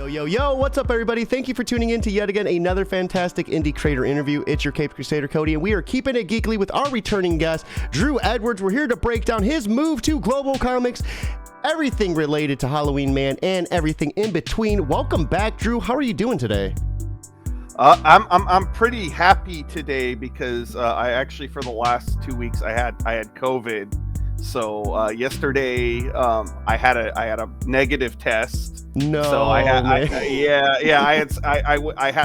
Yo, what's up, everybody? Thank you for tuning in to yet again another fantastic indie creator interview. It's your Cape Crusader Cody, and we are keeping it geekly with our returning guest, Drew Edwards. We're here to break down his move to global comics, everything related to Halloween Man, and everything in between. Welcome back, Drew. How are you doing today? I'm pretty happy today because I actually, for the last 2 weeks, I had COVID. So yesterday I had a negative test. No. So I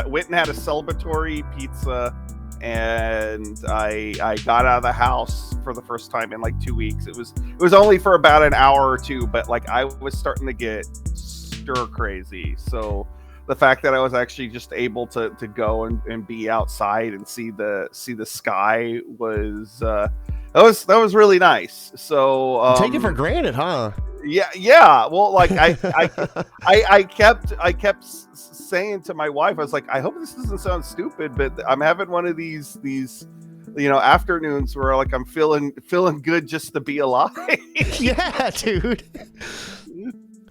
went and had a celebratory pizza, and I got out of the house for the first time in like 2 weeks. It was only for about an hour or two, but like I was starting to get stir crazy. So the fact that I was actually just able to go and be outside and see the sky was that was really nice. So take it for granted, huh? Yeah. Well, like I kept saying to my wife, I was like, I hope this doesn't sound stupid, but I'm having one of these afternoons where like I'm feeling good just to be alive. Yeah, dude.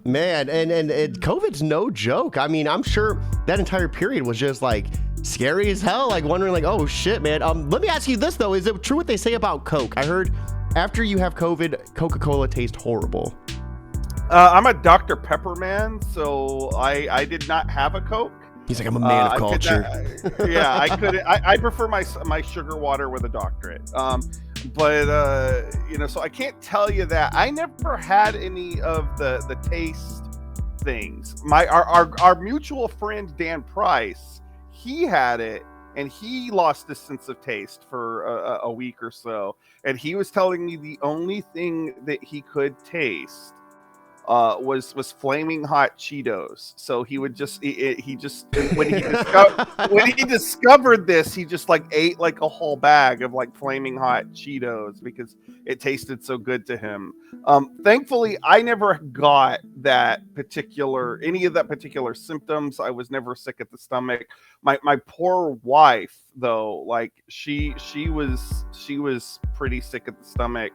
Man, and COVID's no joke. I mean, I'm sure that entire period was just like scary as hell, like wondering like, oh shit, man. Let me ask you this though, is it true what they say about Coke? I heard after you have COVID, Coca-Cola tastes horrible. I'm a Dr. Pepper man, so I did not have a Coke. He's like, I'm a man of culture. I couldn't. I prefer my sugar water with a doctorate. But so I can't tell you that. I never had any of the taste things. Our mutual friend Dan Price, he had it, and he lost his sense of taste for a week or so. And he was telling me the only thing that he could taste was flaming hot Cheetos. So he would just when he discovered this, he just like ate like a whole bag of like flaming hot Cheetos because it tasted so good to him. Thankfully, I never got any of that particular symptoms. I was never sick at the stomach. My poor wife, though, like she was pretty sick at the stomach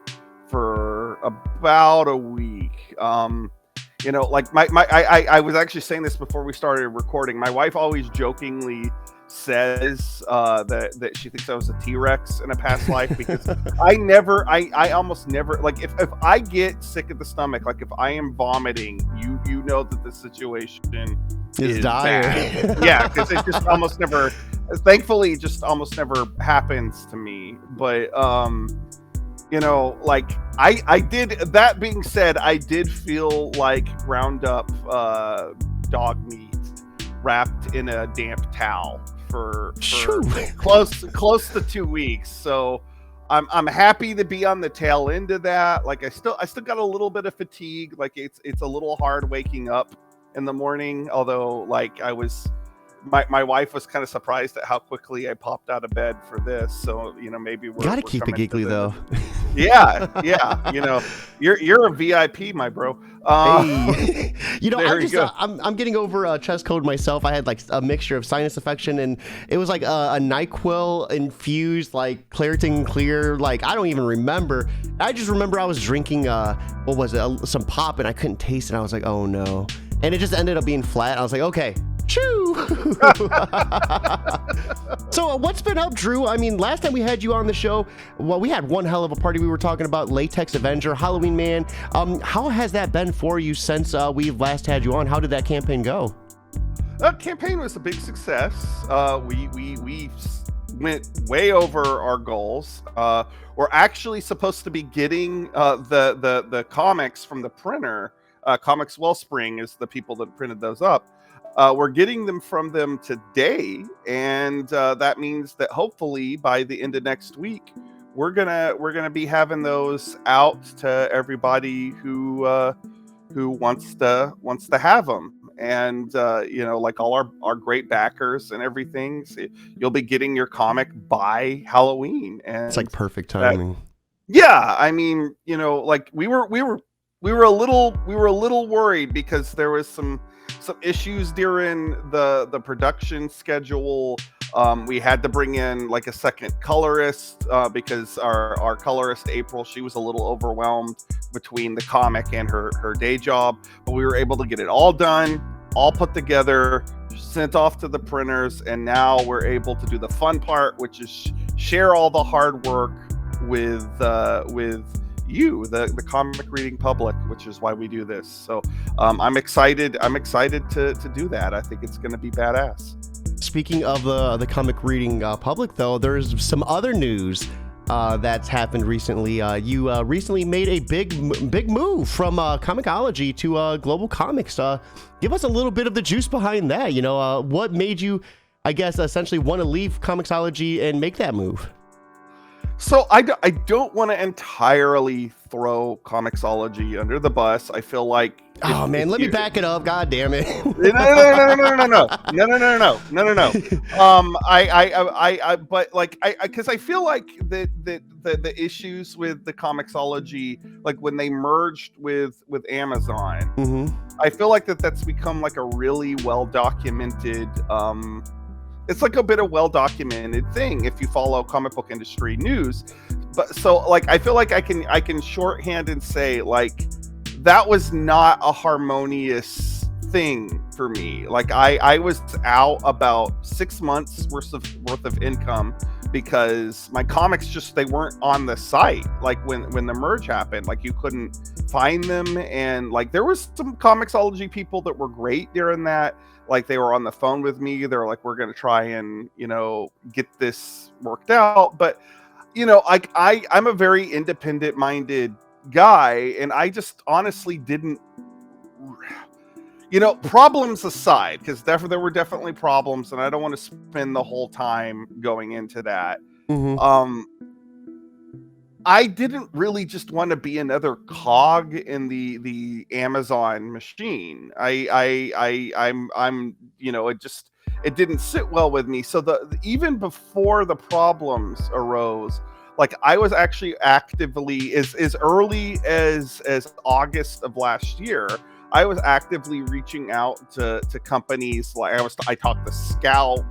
for about a week. Like I was actually saying this before we started recording. My wife always jokingly says that she thinks I was a T-Rex in a past life because I almost never, like if I get sick at the stomach, like if I am vomiting, you know that the situation is dire. Bad. Yeah, because it just almost never, thankfully it just almost never happens to me. But like I did, that being said, I did feel like ground up dog meat wrapped in a damp towel for close to 2 weeks. So I'm happy to be on the tail end of that. Like I still got a little bit of fatigue. Like it's a little hard waking up in the morning, although like my wife was kind of surprised at how quickly I popped out of bed for this. So, maybe we're gotta keep it geekly though. Yeah. You're a VIP, my bro. Hey. I'm getting over chest cold myself. I had like a mixture of sinus infection, and it was like a NyQuil infused like Claritin Clear. Like I don't even remember. I just remember I was drinking some pop, and I couldn't taste it. I was like, oh no. And it just ended up being flat. I was like, okay. Choo! So what's been up, Drew? I mean, last time we had you on the show, well, we had one hell of a party. We were talking about Latex Avenger, Halloween Man. How has that been for you since we last had you on? How did that campaign go? That campaign was a big success. We went way over our goals. We're actually supposed to be getting the comics from the printer. Comics Wellspring is the people that printed those up. We're getting them from them today, and that means that hopefully by the end of next week, we're gonna be having those out to everybody who wants to have them. And like all our great backers and everything, so you'll be getting your comic by Halloween, and it's like perfect timing. Yeah, I mean, like we were a little worried because there was some issues during the production schedule. We had to bring in like a second colorist because our colorist April, she was a little overwhelmed between the comic and her day job, but we were able to get it all done all put together, sent off to the printers, and now we're able to do the fun part, which is share all the hard work with you, the comic reading public, which is why we do this. So I'm excited to do that. I think it's going to be badass. Speaking of the comic reading public, though, there's some other news that's happened recently. You recently made a big move from Comixology to Global Comics. Give us a little bit of the juice behind that. You know, what made you, I guess, essentially want to leave Comixology and make that move? So I don't want to entirely throw Comixology under the bus. I feel like let me back it up. God damn it! No. But like because I feel like the issues with the Comixology, like when they merged with Amazon, I feel like that's become like a really well documented. It's like a bit of well-documented thing if you follow comic book industry news. But so like I feel like I can shorthand and say like that was not a harmonious thing for me. Like I was out about 6 months worth of income because my comics they weren't on the site. Like when the merge happened, like you couldn't find them, and like there was some Comixology people that were great during that. Like they were on the phone with me. They're like, we're going to try and, get this worked out. But, I'm a very independent minded guy. And I just honestly didn't, problems aside, because there were definitely problems. And I don't want to spend the whole time going into that. I didn't really just want to be another cog in the Amazon machine. I'm it didn't sit well with me. So even before the problems arose, like I was actually actively as early as August of last year, I was actively reaching out to companies. Like I talked to Scout,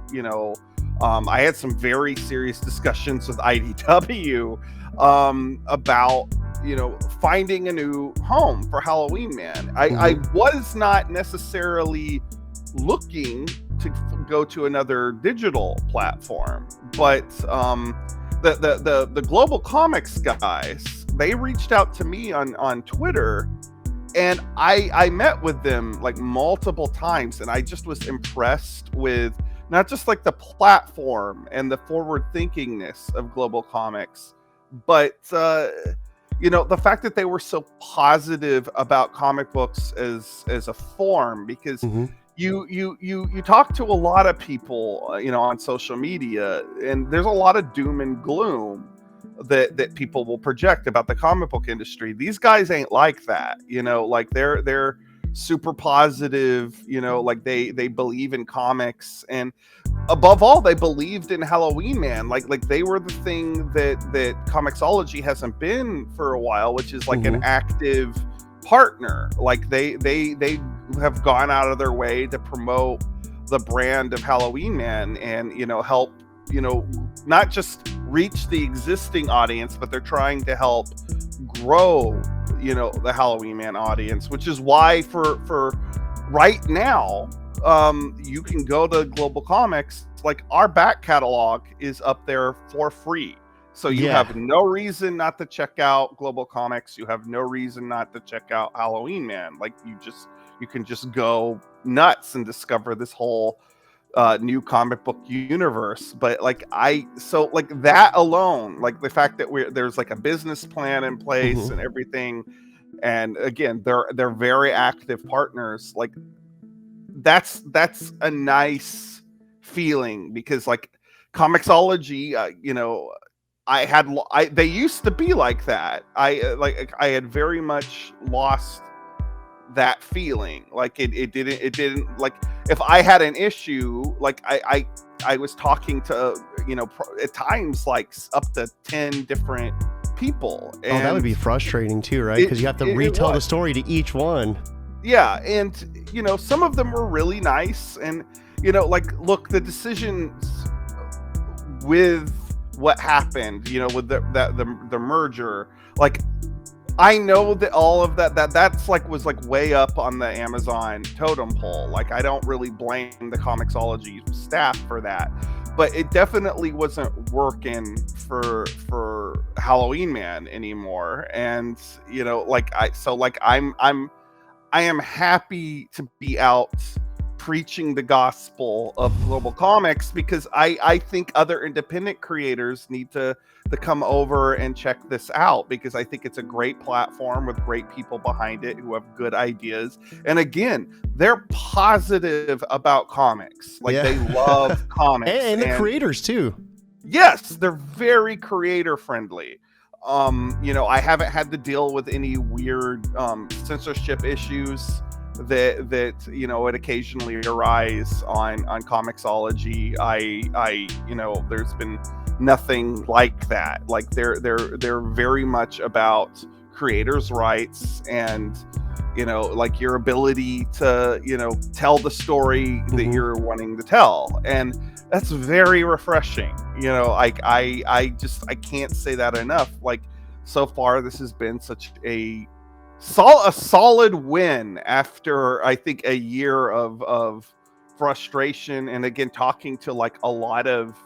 I had some very serious discussions with IDW about finding a new home for Halloween Man. I was not necessarily looking to go to another digital platform, but the Global Comics guys, they reached out to me on Twitter, and I met with them like multiple times, and I just was impressed with not just like the platform and the forward thinkingness of Global Comics, but the fact that they were so positive about comic books as a form, because you talk to a lot of people on social media, and there's a lot of doom and gloom that people will project about the comic book industry. These guys ain't like that, like they're super positive, like they believe in comics, and above all, they believed in Halloween Man. Like they were the thing that Comixology hasn't been for a while, which is like an active partner. Like they have gone out of their way to promote the brand of Halloween Man and help not just reach the existing audience, but they're trying to help grow the Halloween Man audience, which is why for right now you can go to Global Comics. Like our back catalog is up there for free, so you have no reason not to check out Global Comics. You have no reason not to check out Halloween Man. Like you can just go nuts and discover this whole new comic book universe. But so that alone, like the fact that there's like a business plan in place and everything, and again they're very active partners, like that's a nice feeling, because like Comixology, they used to be like that. I had very much lost that feeling. Like it didn't like, if I had an issue, like I was talking to at times like up to 10 different people, and that would be frustrating too, right? Because you have to retell the story to each one. Yeah, and some of them were really nice, and look, the decisions with what happened, with the merger, like I know that all of that's like was like way up on the Amazon totem pole. Like, I don't really blame the Comixology staff for that, but it definitely wasn't working for Halloween Man anymore. And I am happy to be out preaching the gospel of global comics, because I think other independent creators need to come over and check this out, because I think it's a great platform with great people behind it who have good ideas. And again, they're positive about comics. Like, they love comics. And the creators too. Yes, they're very creator friendly. I haven't had to deal with any weird censorship issues that it occasionally arise on Comixology. There's been nothing like that. Like, they're very much about creators' rights and like your ability to tell the story that you're wanting to tell, and that's very refreshing. I can't say that enough. Like, so far this has been such a solid win after, I think, a year of frustration, and again, talking to like a lot of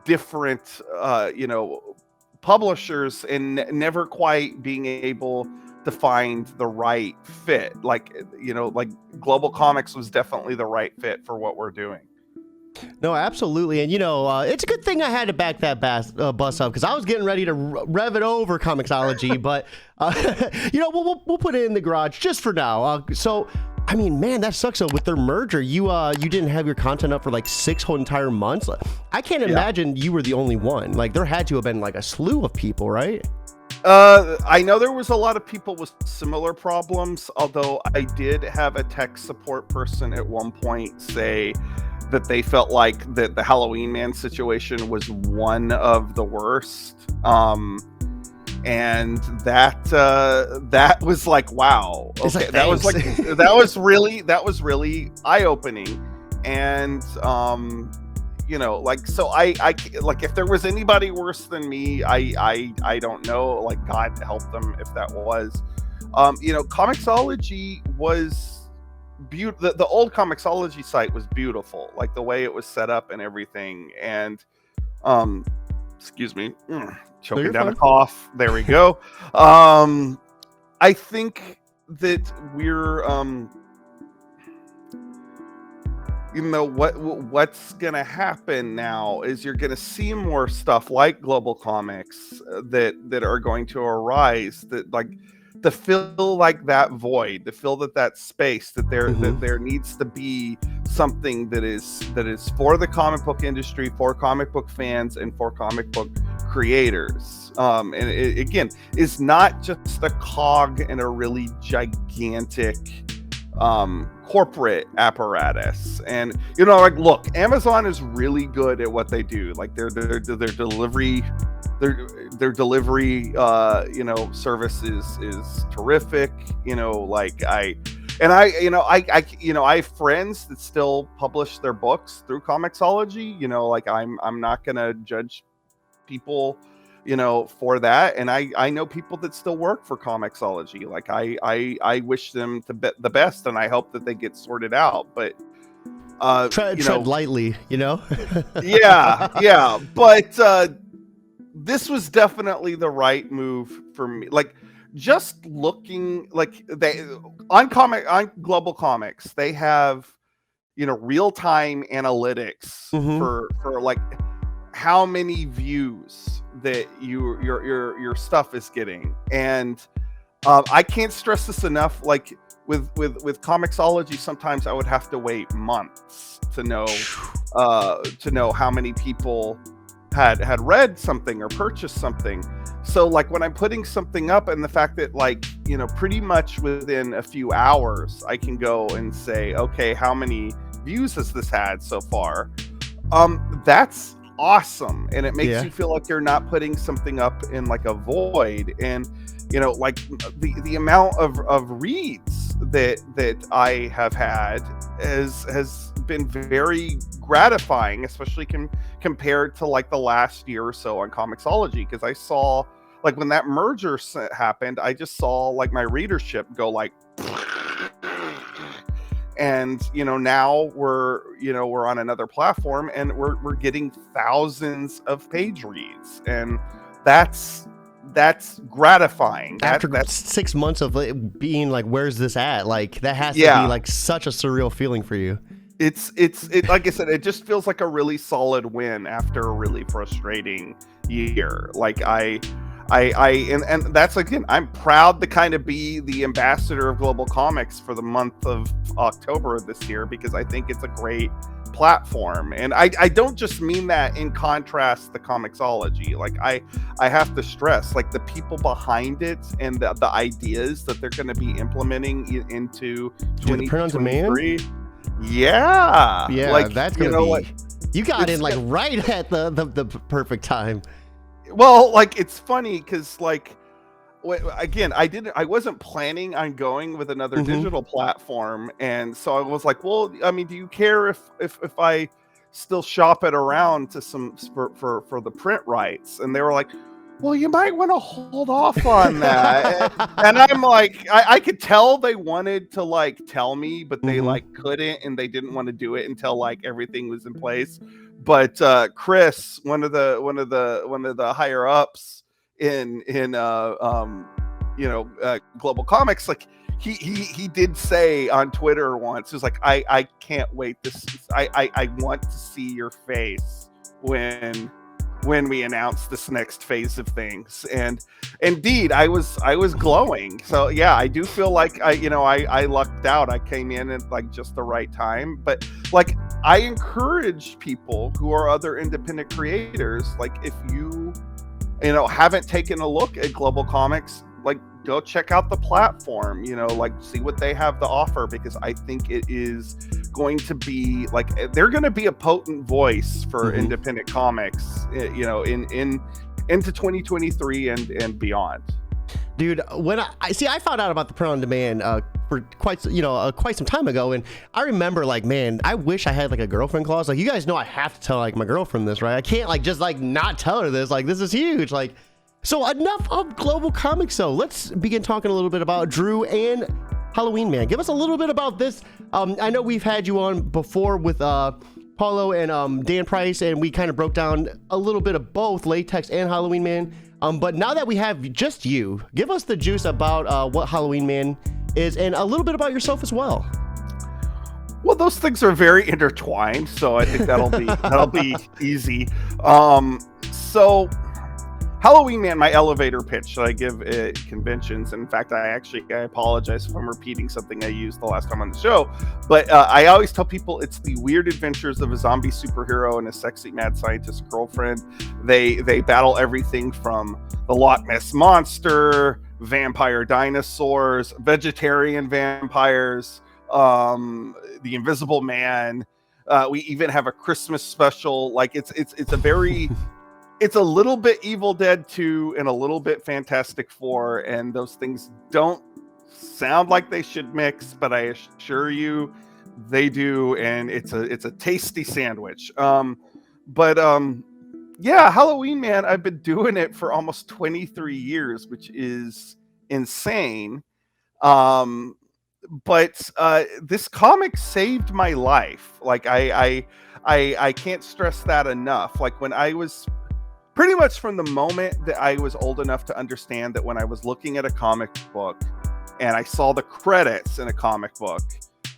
different publishers and never quite being able to find the right fit. Like Global Comics was definitely the right fit for what we're doing. No, absolutely. And, it's a good thing I had to back that bus up, because I was getting ready to rev it over Comixology, but, we'll put it in the garage just for now. So, I mean, man, that sucks. So with their merger, you didn't have your content up for like 6 whole entire months. I can't imagine you were the only one. Like, there had to have been like a slew of people, right? I know there was a lot of people with similar problems, although I did have a tech support person at one point say that they felt like that the Halloween Man situation was one of the worst. And that was like, wow. Okay, like, that was really eye-opening. And so I like, if there was anybody worse than me, I don't know, like, God help them if that was. Comixology was beautiful. The old Comixology site was beautiful, like the way it was set up and everything. And excuse me, choking down a cough. There we go. I think that we're what's gonna happen now is you're gonna see more stuff like Global Comics that are going to arise, that like to fill like that void, to fill that space, that there needs to be something that is for the comic book industry, for comic book fans, and for comic book creators. And it, again, is not just a cog in a really gigantic corporate apparatus. And look, Amazon is really good at what they do. Like, their delivery service is terrific. I have friends that still publish their books through Comixology. I'm not gonna judge people for that, and I know people that still work for Comixology. Like, I wish them the best, and I hope that they get sorted out. But tread lightly, yeah. But this was definitely the right move for me. Like, just looking, like, they on Global Comics, they have real-time analytics for like how many views that your stuff is getting. And I can't stress this enough. Like, with Comixology, sometimes I would have to wait months to know how many people had read something or purchased something. So like, when I'm putting something up, and the fact that, like, pretty much within a few hours I can go and say, okay, how many views has this had so far? That's awesome. And it makes you feel like you're not putting something up in like a void. And like, the amount of reads that I have had has been very gratifying, especially compared to like the last year or so on Comixology, because I saw like when that merger happened, I just saw like my readership go like, and now we're on another platform, and we're getting thousands of page reads, and that's gratifying. After That's 6 months of being like, where's this at? Like, that has to be like such a surreal feeling for you. It's like I said, it just feels like a really solid win after a really frustrating year. Like and that's, again, I'm proud to kind of be the ambassador of Global Comics for the month of October of this year, because I think it's a great platform. And I don't just mean that in contrast to Comixology. Like, I have to stress, like, the people behind it and the ideas that they're going to be implementing into 2023. Yeah, like, that's gonna be like, you got in like right at the perfect time. Well, like, it's funny because, like, again, I wasn't planning on going with another digital platform, and so I was like, well, I mean, do you care if I still shop it around to for the print rights? And they were like, well, you might want to hold off on that. And I'm like, I could tell they wanted to like tell me, but they like couldn't, and they didn't want to do it until like everything was in place. But Chris, one of the higher ups in Global Comics, like he did say on Twitter once, he was like, I can't wait. I want to see your face when we announce this next phase of things. And indeed, I was glowing. So yeah, I do feel like I lucked out. I came in at like just the right time. But like, I encourage people who are other independent creators, like, if you haven't taken a look at Global Comics, like, go check out the platform, like, see what they have to offer, because I think it is going to be like, they're going to be a potent voice for independent comics, into 2023 and beyond. Dude, when I found out about the print on demand for quite some time ago, and I remember, like, man, I wish I had like a girlfriend clause. Like, you guys know I have to tell like my girlfriend this, right? I can't like just like not tell her this. Like, this is huge. Like, so enough of Global Comics, though. Let's begin talking a little bit about Drew and Halloween Man. Give us a little bit about this. I know we've had you on before with Paulo and Dan Price, and we kind of broke down a little bit of both Latex and Halloween Man. But now that we have just you, give us the juice about what Halloween Man is, and a little bit about yourself as well. Well, those things are very intertwined, so I think that'll be easy. So Halloween Man, my elevator pitch that I give at conventions. In fact, I apologize if I'm repeating something I used the last time on the show, but I always tell people it's the weird adventures of a zombie superhero and a sexy mad scientist girlfriend. They battle everything from the Loch Ness Monster, vampire dinosaurs, vegetarian vampires, the Invisible Man. We even have a Christmas special. Like, it's a very it's a little bit Evil Dead 2 and a little bit Fantastic Four, and those things don't sound like they should mix, but I assure you they do, and it's a tasty sandwich. Yeah, Halloween Man, I've been doing it for almost 23 years, which is insane. But this comic saved my life. Like, I can't stress that enough. Like, when I was pretty much from the moment that I was old enough to understand that when I was looking at a comic book and I saw the credits in a comic book,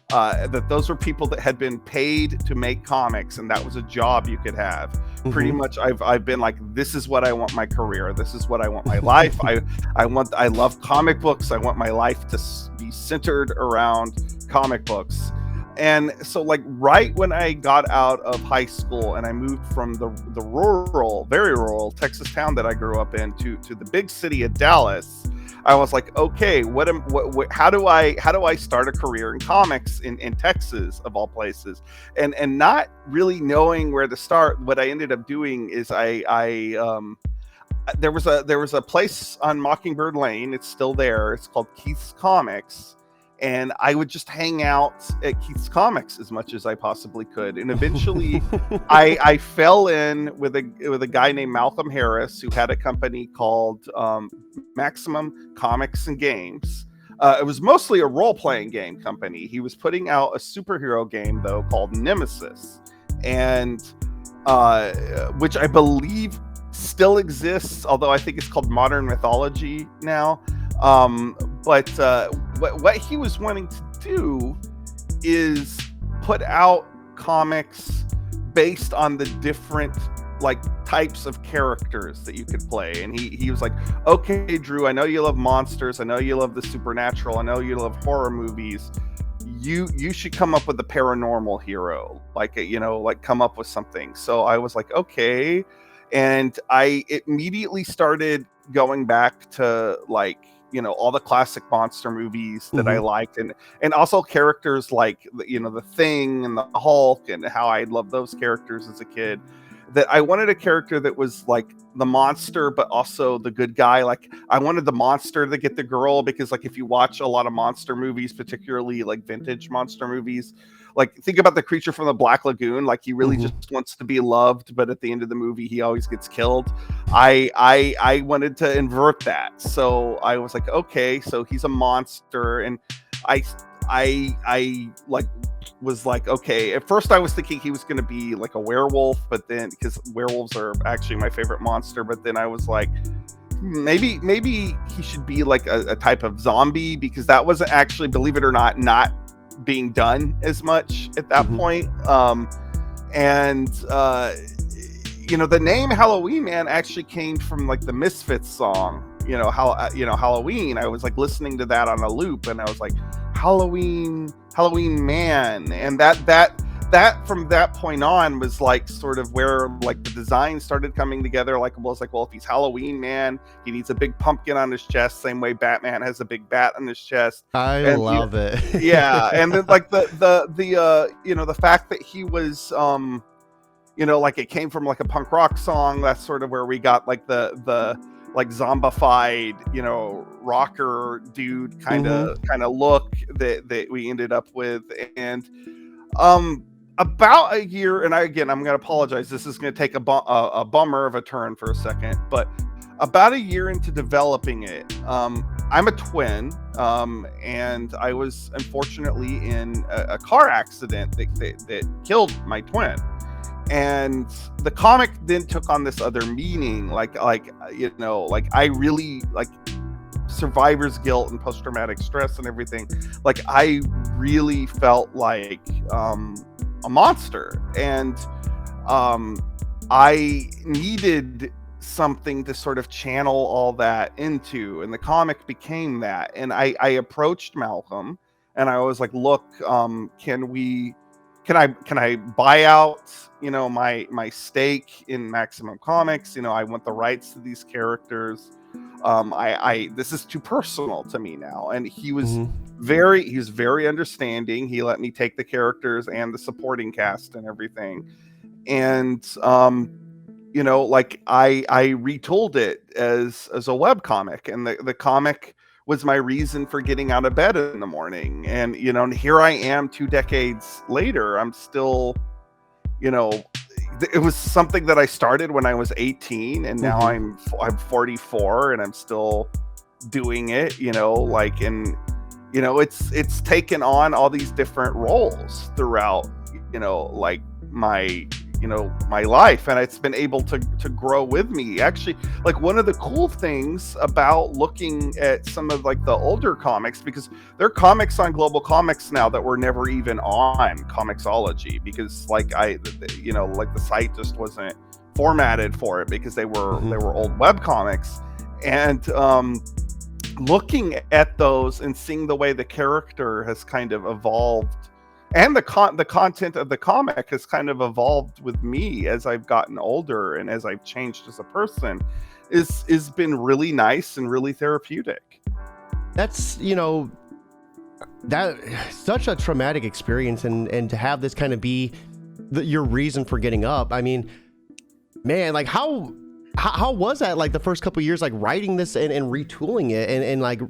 that those were people that had been paid to make comics, and that was a job you could have. Pretty much I've been like, this is what I want my career. This is what I want my life. I love comic books. I want my life to be centered around comic books. And so, like, right when I got out of high school and I moved from the rural, very rural Texas town that I grew up in to the big city of Dallas, I was like, okay, how do I start a career in comics in Texas, of all places? And not really knowing where to start, what I ended up doing is there was a place on Mockingbird Lane. It's still there. It's called Keith's Comics. and I would just hang out at Keith's Comics as much as I possibly could. And eventually, I fell in with a guy named Malcolm Harris, who had a company called Maximum Comics and Games. It was mostly a role-playing game company. He was putting out a superhero game, though, called Nemesis, and which I believe still exists, although I think it's called Modern Mythology now. But what he was wanting to do is put out comics based on the different like types of characters that you could play. And he was like, okay, Drew, I know you love monsters, I know you love the supernatural, I know you love horror movies. You should come up with a paranormal hero, like, you know, like come up with something. So I was like, okay. And I immediately started going back to like, you know, all the classic monster movies that I liked, and also characters like, you know, the Thing and the Hulk, and how I loved those characters as a kid. That I wanted a character that was like the monster, but also the good guy. Like I wanted the monster to get the girl, because like if you watch a lot of monster movies, particularly like vintage monster movies, like think about the creature from the Black Lagoon. Like he really just wants to be loved, but at the end of the movie, he always gets killed. I wanted to invert that, so I was like, okay, so he's a monster, and I like was like, okay, at first I was thinking he was going to be like a werewolf, but then, because werewolves are actually my favorite monster, but then I was like, maybe he should be like a type of zombie, because that wasn't actually, believe it or not being done as much at that point. You know, the name Halloween Man actually came from like the Misfits song, you know, Halloween. I was like listening to that on a loop, and I was like, Halloween Man. And that from that point on was like sort of where like the design started coming together. Like, well, it's like, well, if he's Halloween Man, he needs a big pumpkin on his chest, same way Batman has a big bat on his chest. I love it. Yeah. And then like the you know, the fact that he was you know, like it came from like a punk rock song, that's sort of where we got like the like zombified, you know, rocker dude kind of look that we ended up with. And about a year, and I'm going to apologize, this is going to take a bummer of a turn for a second, but about a year into developing it, I'm a twin, and I was unfortunately in a car accident that killed my twin. And the comic then took on this other meaning, like you know, like I really like survivor's guilt and post-traumatic stress and everything. Like I really felt like a monster, and I needed something to sort of channel all that into, and the comic became that. And I approached Malcolm, and I was like, look, can I buy out, you know, my stake in Maximum Comics? You know, I want the rights to these characters. This is too personal to me now. And he was very understanding. He let me take the characters and the supporting cast and everything. And you know, like I retooled it as a web comic, and the comic was my reason for getting out of bed in the morning. And, you know, and here I am 2 decades later, I'm still, you know, it was something that I started when I was 18, and now I'm 44, and I'm still doing it, you know, like, and, you know, it's taken on all these different roles throughout, you know, like my life, and it's been able to grow with me. Actually, like one of the cool things about looking at some of like the older comics, because there are comics on Global Comics now that were never even on Comixology, because like you know, like the site just wasn't formatted for it, because they were old web comics. And looking at those and seeing the way the character has kind of evolved, and the content of the comic has kind of evolved with me as I've gotten older and as I've changed as a person, is been really nice and really therapeutic. That's, you know, that such a traumatic experience, and to have this kind of be your reason for getting up. I mean, man, like how was that, like the first couple of years, like writing this and retooling it, and like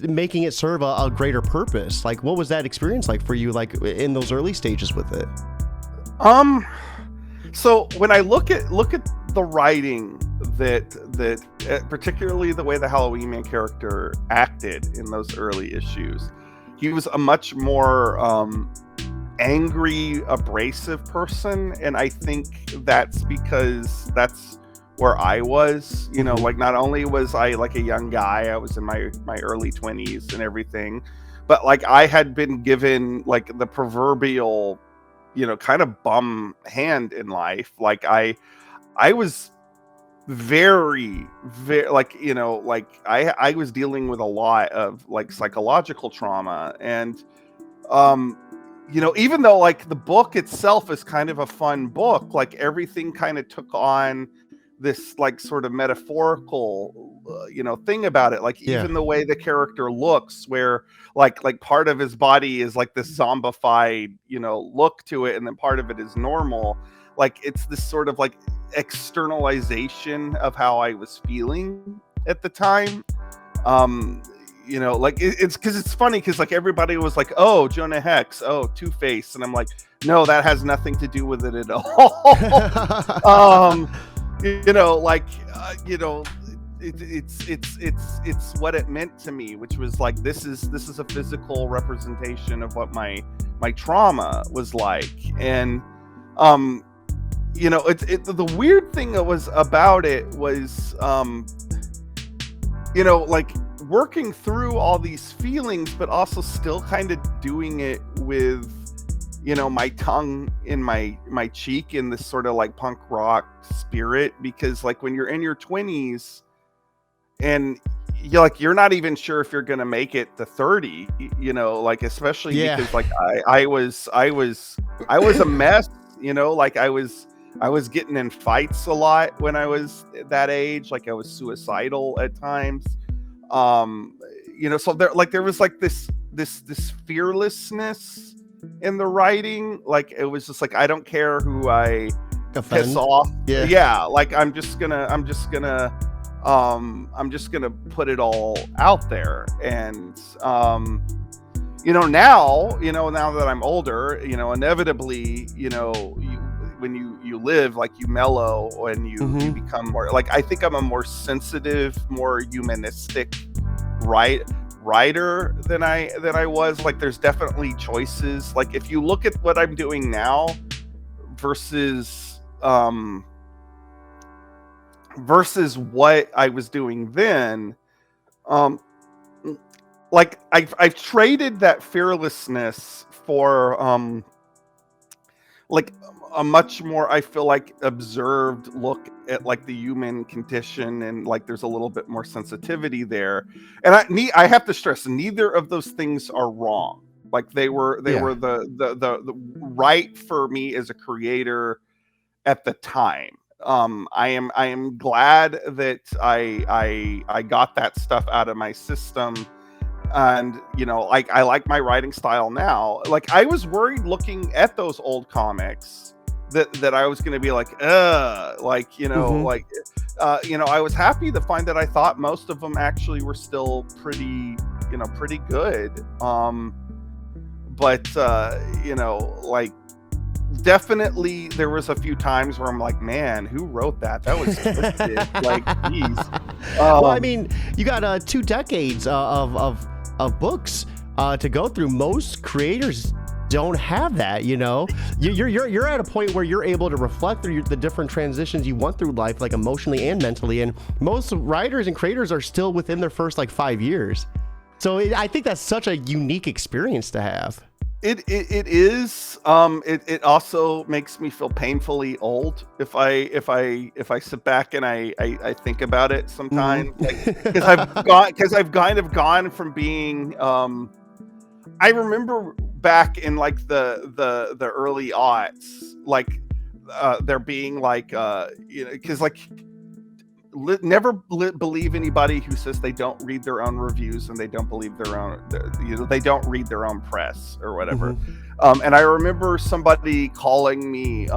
making it serve a greater purpose. Like, what was that experience like for you, like in those early stages with it? So when I look at the writing that particularly the way the Halloween Man character acted in those early issues, he was a much more angry, abrasive person, and I think that's because that's where I was, you know, like not only was I like a young guy, I was in my early 20s and everything, but like I had been given like the proverbial, you know, kind of bum hand in life. Like I was very like, you know, like I was dealing with a lot of like psychological trauma, and you know, even though like the book itself is kind of a fun book, like everything kind of took on this like sort of metaphorical you know, thing about it. Like even the way the character looks, where like part of his body is like this zombified, you know, look to it, and then part of it is normal. Like it's this sort of like externalization of how I was feeling at the time. You know, like it's because it's funny because like everybody was like, oh, Jonah Hex, oh, Two-Face, and I'm like, no, that has nothing to do with it at all. You know, like you know, it's what it meant to me, which was like this is a physical representation of what my trauma was like. And you know, the weird thing that was about it was you know, like working through all these feelings, but also still kind of doing it with, you know, my tongue in my cheek in this sort of like punk rock spirit. Because like when you're in your 20s and you're not even sure if you're gonna make it to 30, you know, like especially because like I was a mess, you know, like I was getting in fights a lot when I was that age. Like I was suicidal at times. You know, so there was like this fearlessness in the writing. Like it was just like, I don't care who I piss off. Yeah. Like I'm just gonna put it all out there. And you know, now that I'm older, you know, inevitably, you know, when you live, like you mellow and you become more, like I think I'm a more sensitive, more humanistic writer than I was. Like there's definitely choices. Like if you look at what I'm doing now versus what I was doing then, like I've traded that fearlessness for like a much more, I feel like, observed look at like the human condition, and like there's a little bit more sensitivity there. And I have to stress, neither of those things are wrong. Like they were the right for me as a creator at the time. I am glad that I got that stuff out of my system. And you know, like I like my writing style now. Like I was worried looking at those old comics that I was going to be like, like, you know, like, you know, I was happy to find that I thought most of them actually were still pretty good. But you know, like definitely there was a few times where I'm like, man, who wrote that? That was twisted. Like, geez. Well, I mean, you got 2 decades of books to go through. Most creators don't have that, you know. You're at a point where you're able to reflect through the different transitions you went through life, like emotionally and mentally. And most writers and creators are still within their first like 5 years. So I think that's such a unique experience to have. It is. It also makes me feel painfully old if I sit back and I think about it sometimes, because I've kind of gone from being. I remember back in like the early aughts, like there being like you know, because like never believe anybody who says they don't read their own reviews and they don't believe their own, you know, they don't read their own press or whatever. And I remember somebody calling me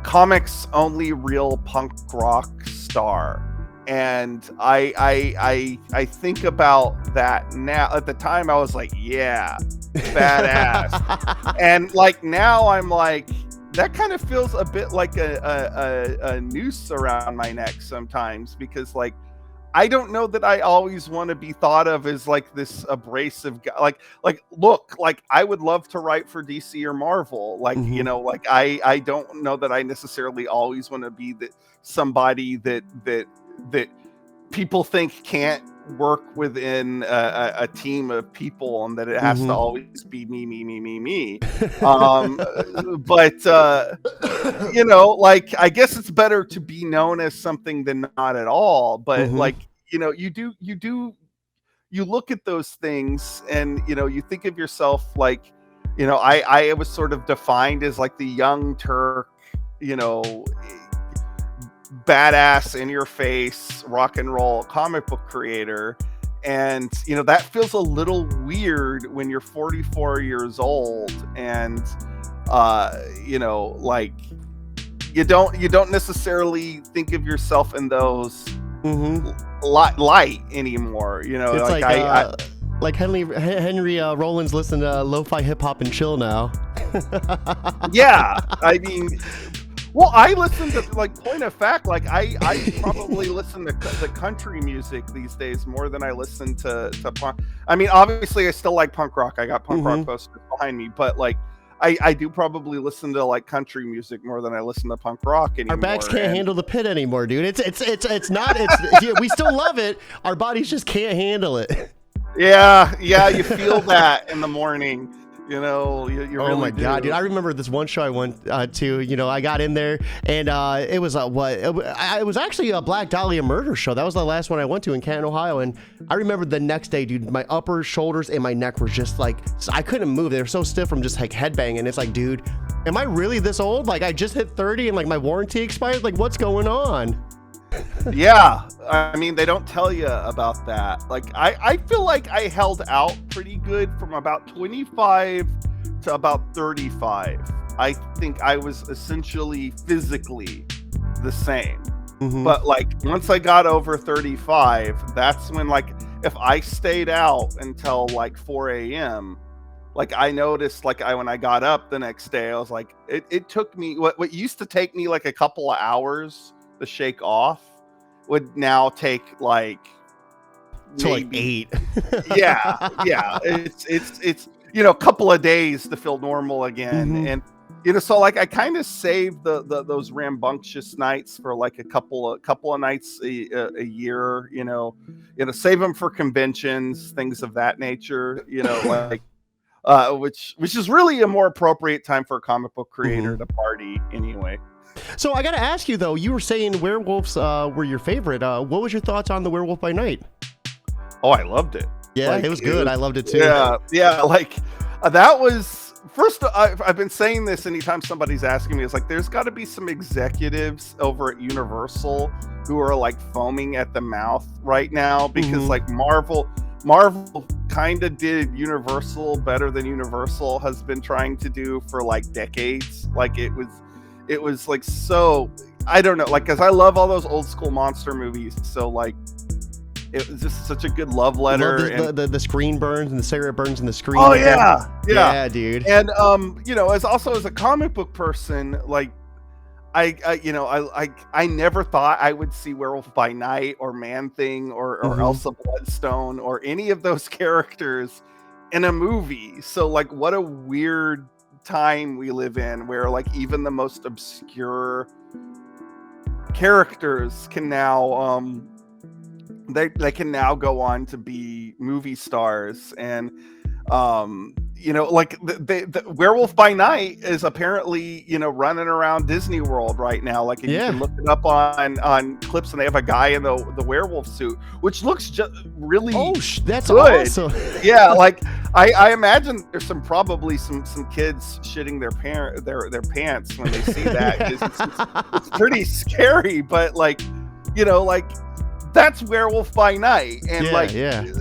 comics only real punk rock star, And I think about that now. At the time I was like, yeah, badass. And like now I'm like, that kind of feels a bit like a noose around my neck sometimes, because like I don't know that I always want to be thought of as like this abrasive guy. Like look, like I would love to write for DC or Marvel. Like, you know, like I don't know that I necessarily always want to be somebody that people think can't work within a team of people, and that it has to always be me. But you know, like I guess it's better to be known as something than not at all. But like, you know, you look at those things and, you know, you think of yourself like, you know, I was sort of defined as like the young Turk, you know, badass, in your face rock and roll comic book creator. And you know, that feels a little weird when you're 44 years old, and you know, like you don't necessarily think of yourself in those light anymore, you know. It's like like Henry Rollins listen to lo-fi hip-hop and chill now. Yeah, I mean, well, I listen to, like, point of fact, like I probably listen to the country music these days more than I listen to punk. I mean, obviously I still like punk rock. I got punk rock posters behind me, but like I do probably listen to like country music more than I listen to punk rock anymore. Our backs can't handle the pit anymore, dude. It's not we still love it. Our bodies just can't handle it. Yeah, you feel that in the morning. You know, you really oh my god, do. dude! I remember this one show I went to. You know, I got in there, and it was it was actually a Black Dahlia murder show. That was the last one I went to in Canton, Ohio. And I remember the next day, dude, my upper shoulders and my neck were just like, I couldn't move. They were so stiff from just like headbanging. It's like, dude, am I really this old? Like, I just hit 30 and like my warranty expired. Like, what's going on? Yeah, I mean, they don't tell you about that. Like, I feel like I held out pretty good from about 25 to about 35. I think I was essentially physically the same. But like, once I got over 35, that's when, like, if I stayed out until like 4 a.m., like I noticed, like when I got up the next day, I was like, it took me, what used to take me like a couple of hours to shake off would now take like maybe, like 8. yeah it's you know, a couple of days to feel normal again. And you know, so like I kind of saved those rambunctious nights for like a couple of nights a year, you know, save them for conventions, things of that nature, you know, like which is really a more appropriate time for a comic book creator to party anyway. So I got to ask you though, you were saying werewolves were your favorite. What was your thoughts on The Werewolf by Night? Oh, I loved it. Yeah, like, it was good. I loved it too. Yeah. Like that was first. I've been saying this anytime somebody's asking me. It's like there's got to be some executives over at Universal who are like foaming at the mouth right now because like Marvel kind of did Universal better than Universal has been trying to do for like decades. Like it was like, so I don't know, like, because I love all those old school monster movies, so like it was just such a good love letter. The screen burns and the cigarette burns in the screen. Oh yeah, dude. And you know, as a comic book person, like I never thought I would see Werewolf by Night or Man Thing or Elsa Bloodstone or any of those characters in a movie. So like, what a weird time we live in where like even the most obscure characters can now they can now go on to be movie stars. And you know, like the Werewolf by Night is apparently, you know, running around Disney World right now. Like, you can look it up on clips, and they have a guy in the werewolf suit, which looks just really that's good. Awesome. Yeah, like I imagine there's probably some kids shitting their pants when they see that. It's pretty scary, but like, you know, like that's Werewolf by Night, and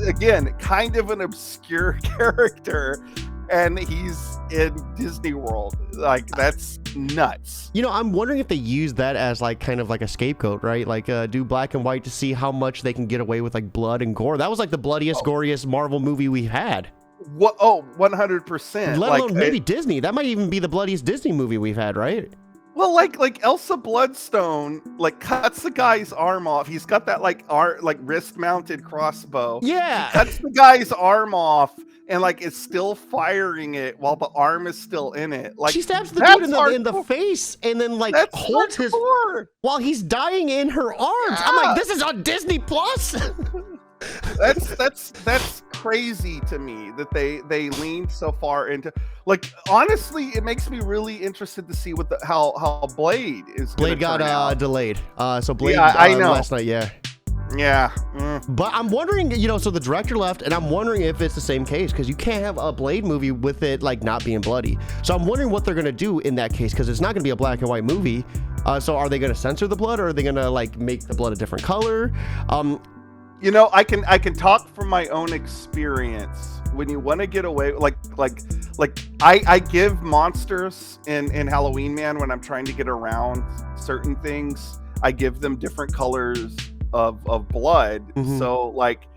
again, kind of an obscure character. and he's in Disney World. Like, that's nuts. You know, I'm wondering if they use that as like kind of like a scapegoat, right? Like do black and white to see how much they can get away with like blood and gore. That was like the bloodiest, goriest Marvel movie we had. What? Oh, 100%. Let alone maybe Disney. That might even be the bloodiest Disney movie we've had, right? Well, like Elsa Bloodstone, like cuts the guy's arm off. He's got that like wrist mounted crossbow. Yeah. He cuts the guy's arm off and like is still firing it while the arm is still in it. Like, she stabs the dude in the face and then like that's holds his while he's dying in her arms. Yeah. I'm like, this is on Disney Plus. That's crazy to me that they leaned so far into, like, honestly, it makes me really interested to see what how Blade is. Blade got delayed. So Blade I know. Last night, yeah. But I'm wondering, you know, so the director left, and I'm wondering if it's the same case, because you can't have a Blade movie with it like not being bloody. So I'm wondering what they're gonna do in that case, because it's not gonna be a black and white movie. So are they gonna censor the blood, or are they gonna like make the blood a different color? You know, I can talk from my own experience. When you want to get away, like I give monsters in Halloween Man, when I'm trying to get around certain things, I give them different colors of blood. Mm-hmm. So like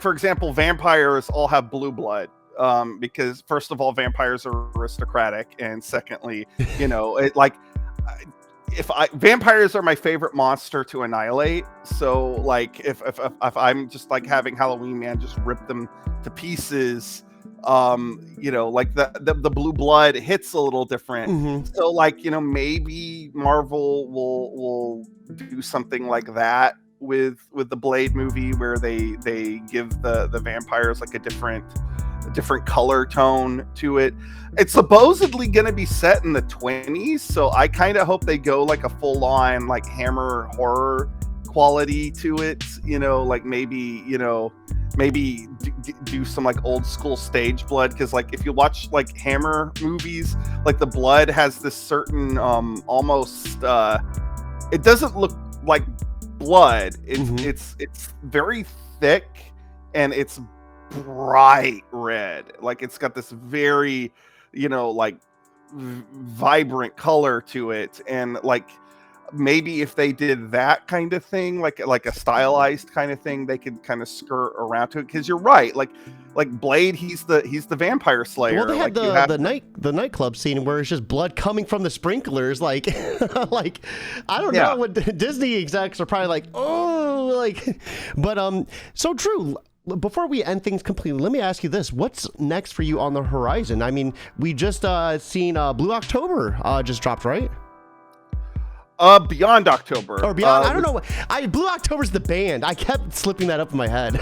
for example, vampires all have blue blood. Because first of all, vampires are aristocratic, and secondly, you know, it like. Vampires are my favorite monster to annihilate. So like if I'm just like having Halloween Man just rip them to pieces, you know, like the blue blood hits a little different. Mm-hmm. So like, you know, maybe Marvel will do something like that with the Blade movie, where they give the vampires like a different color tone to it. It's supposedly going to be set in the 20s, so I kind of hope they go like a full-on like Hammer horror quality to it, you know, like maybe do some like old school stage blood, because like if you watch like Hammer movies, like the blood has this certain almost it doesn't look like blood. It's very thick, and it's bright red. Like it's got this very, you know, like vibrant color to it. And like maybe if they did that kind of thing, like a stylized kind of thing, they could kind of skirt around to it. Because you're right, like Blade, he's the vampire slayer. Well, they had like the nightclub scene where it's just blood coming from the sprinklers. Like like I don't know what Disney execs are probably like, oh, like, but so true. Before we end things completely, let me ask you this. What's next for you on the horizon? I mean, we just seen Blue October just dropped, right? Beyond October. Or Beyond, I don't know. Blue October's the band. I kept slipping that up in my head.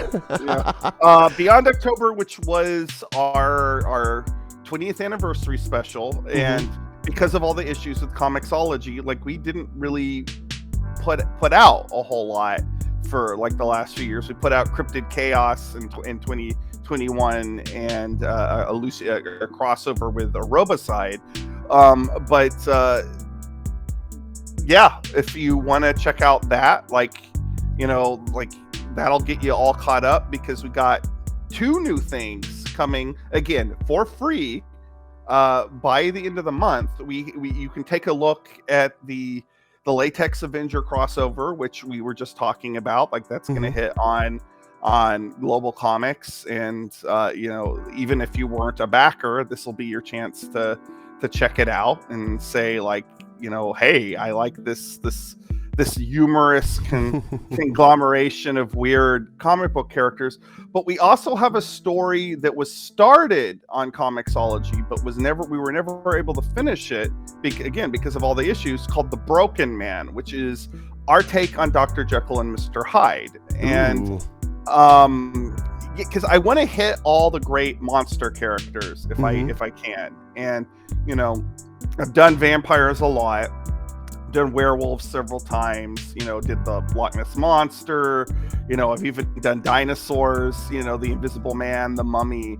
Beyond October, which was our 20th anniversary special. Mm-hmm. And because of all the issues with Comixology, like we didn't really put out a whole lot for like the last few years. We put out Cryptid Chaos in 2021 and a crossover with a Robicide. Yeah, if you want to check out that, like, you know, like that'll get you all caught up, because we got 2 new things coming again for free by the end of the month. You can take a look at the Latex Avenger crossover, which we were just talking about. Like that's going to hit on Global Comics, and you know, even if you weren't a backer, this will be your chance to check it out and say, like, you know, hey, I like this humorous conglomeration of weird comic book characters. But we also have a story that was started on Comixology, but we were never able to finish it because of all the issues, called The Broken Man, which is our take on Dr. Jekyll and Mr. Hyde. And because I want to hit all the great monster characters if I can. And you know, I've done vampires a lot, done werewolves several times, you know, did the Loch Ness Monster, you know, I've even done dinosaurs, you know, the Invisible Man, the Mummy.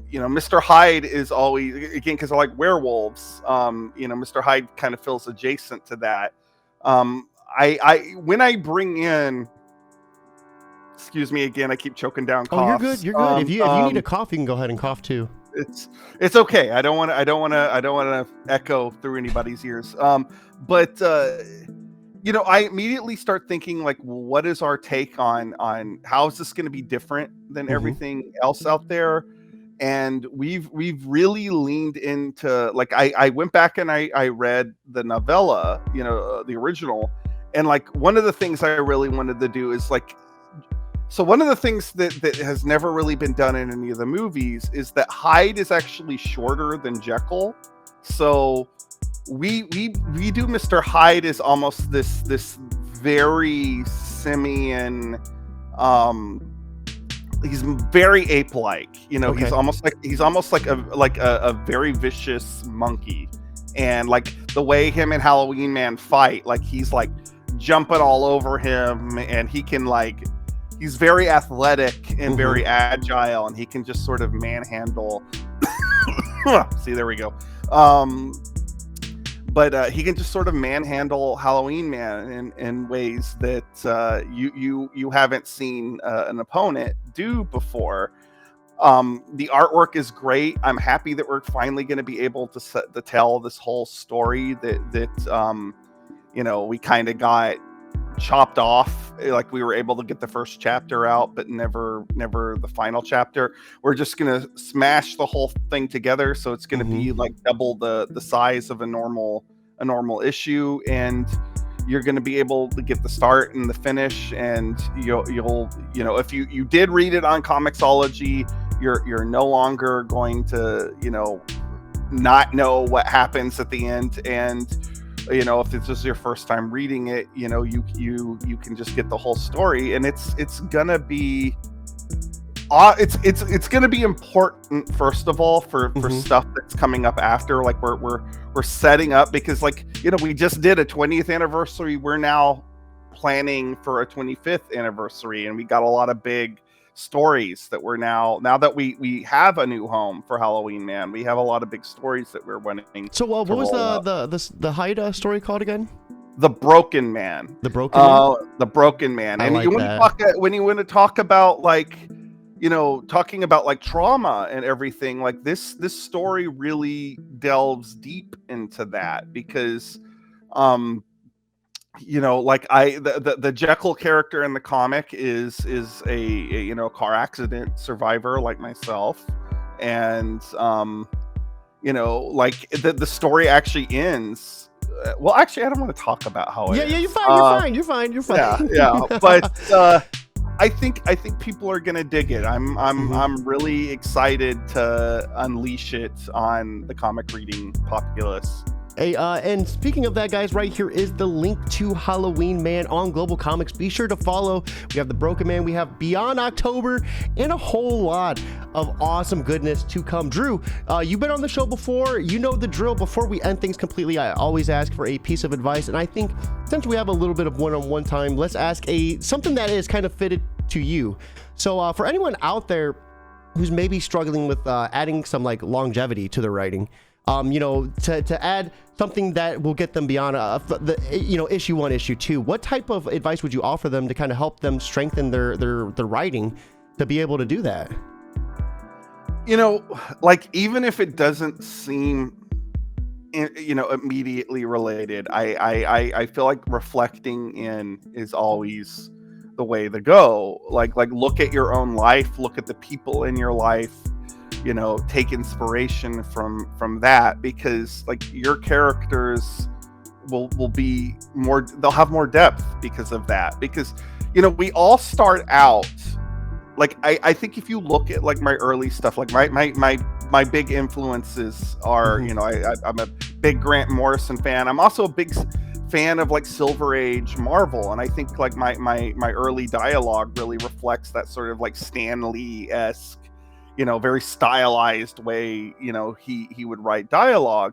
You know, Mr. Hyde is always, again, because I like werewolves, you know, Mr. Hyde kind of feels adjacent to that. When I bring in Excuse me again. I keep choking down coughs. Oh, you're good. You're good. If you need a cough, you can go ahead and cough too. It's okay. I don't want to echo through anybody's ears. But I immediately start thinking like, what is our take on how is this going to be different than everything else out there? And we've really leaned into, like, I went back and I read the novella, the original, and like one of the things I really wanted to do is like, so one of the things that has never really been done in any of the movies is that Hyde is actually shorter than Jekyll. So we do Mr. Hyde as almost this very simian, he's very ape-like, okay. He's almost like a very vicious monkey, and like the way him and Halloween Man fight, like he's like jumping all over him, and he can like, he's very athletic and very agile, and he can just sort of manhandle. See, there we go. But he can just sort of manhandle Halloween Man in ways that you haven't seen an opponent do before. The artwork is great. I'm happy that we're finally going to be able to tell this whole story that we kind of got chopped off. Like, we were able to get the first chapter out, but never the final chapter. We're just gonna smash the whole thing together, so it's gonna be like double the size of a normal issue, and you're gonna be able to get the start and the finish, and you'll if you did read it on Comixology, you're no longer going to not know what happens at the end. And if this is your first time reading it, you can just get the whole story, and it's gonna be it's gonna be important, first of all, for stuff that's coming up after. Like, we're setting up, because like we just did a 20th anniversary. We're now planning for a 25th anniversary, and we got a lot of big stories that we're now that we have a new home for Halloween Man. We have a lot of big stories that we're running. So what was the Hyde story called again? The Broken Man. The Broken Man? The Broken Man. I And like when you want to talk about like talking about like trauma and everything, like this story really delves deep into that, because like the Jekyll character in the comic is a car accident survivor like myself, and like the story actually ends. Well, actually, I don't want to talk about how it. Yeah, you're fine. Yeah. But I think people are gonna dig it. I'm really excited to unleash it on the comic reading populace. Hey, and speaking of that, guys, right here is the link to Halloween Man on Global Comics. Be sure to follow. We have the Broken Man, we have Beyond October, and a whole lot of awesome goodness to come. Drew, you've been on the show before. You know the drill. Before we end things completely, I always ask for a piece of advice, and I think since we have a little bit of one-on-one time, let's ask something that is kind of fitted to you. So for anyone out there who's maybe struggling with adding some like longevity to their writing, to add something that will get them beyond issue 1, issue 2, what type of advice would you offer them to kind of help them strengthen their writing to be able to do that? Like, even if it doesn't seem immediately related, I feel like reflecting in is always the way to go. Like look at your own life, look at the people in your life, take inspiration from that, because like your characters will be more, they'll have more depth because of that. Because we all start out like, I think if you look at like my early stuff, like my big influences are I'm a big Grant Morrison fan. I'm also a big fan of like Silver Age Marvel, and I think like my early dialogue really reflects that sort of like Stan Lee-esque, very stylized way, he would write dialogue.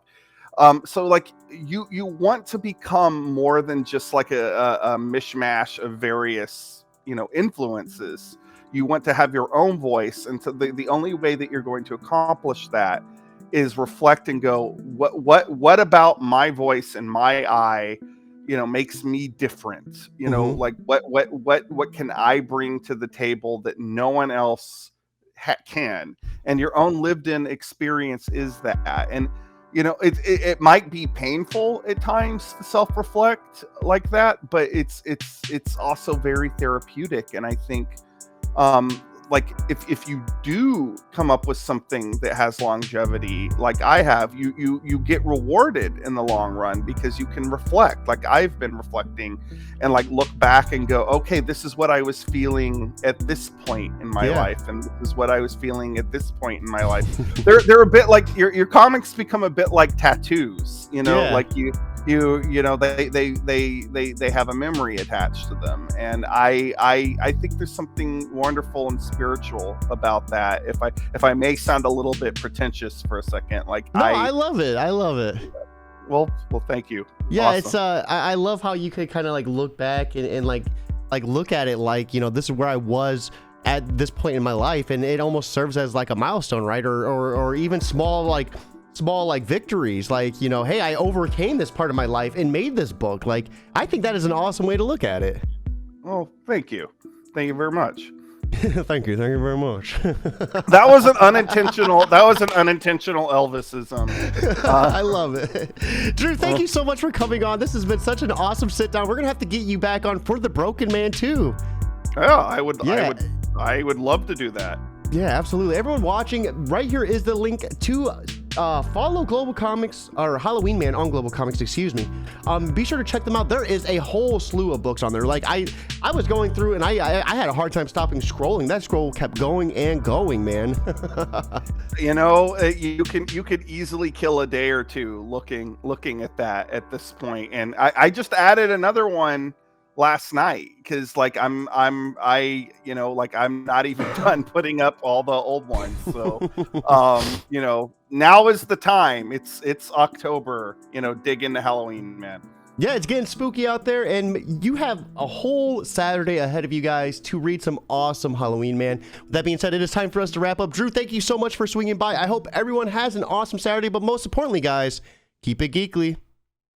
So like you want to become more than just like a mishmash of various, influences. You want to have your own voice. And so the only way that you're going to accomplish that is reflect and go, what about my voice and my eye makes me different, like what can I bring to the table that no one else can, and your own lived in experience is that. And it might be painful at times to self-reflect like that, but it's also very therapeutic. And I think like if you do come up with something that has longevity like I have, you get rewarded in the long run, because you can reflect, like I've been reflecting, and like look back and go, okay, this is what I was feeling at this point in my life, and this is what I was feeling at this point in my life. They're a bit like your comics become a bit like tattoos, like they have a memory attached to them. And I think there's something wonderful and spiritual about that, if I may sound a little bit pretentious for a second. Like, no, I love it. Well, thank you. Yeah, awesome. It's I love how you could kind of like look back and like look at it like, this is where I was at this point in my life, and it almost serves as like a milestone, right? Or even small victories, like, hey, I overcame this part of my life and made this book. Like, I think that is an awesome way to look at it. Oh, thank you very much. Thank you very much. That was an unintentional Elvisism. I love it. Drew, thank you so much for coming on. This has been such an awesome sit down. We're gonna have to get you back on for the Broken Man too. Yeah, I would love to do that. Yeah, absolutely. Everyone watching, right here is the link to follow Global Comics, or Halloween Man on Global Comics, excuse me. Be sure to check them out. There is a whole slew of books on there. Like I was going through, and I had a hard time stopping scrolling. That scroll kept going and going, man. You could easily kill a day or two looking at that at this point. And I just added another one last night, because like I'm not even done putting up all the old ones. So now is the time. It's October, dig into Halloween, man. Yeah, it's getting spooky out there, and you have a whole Saturday ahead of you guys to read some awesome Halloween, man. With that being said, it is time for us to wrap up. Drew, thank you so much for swinging by. I hope everyone has an awesome Saturday, but most importantly, guys, keep it geekly.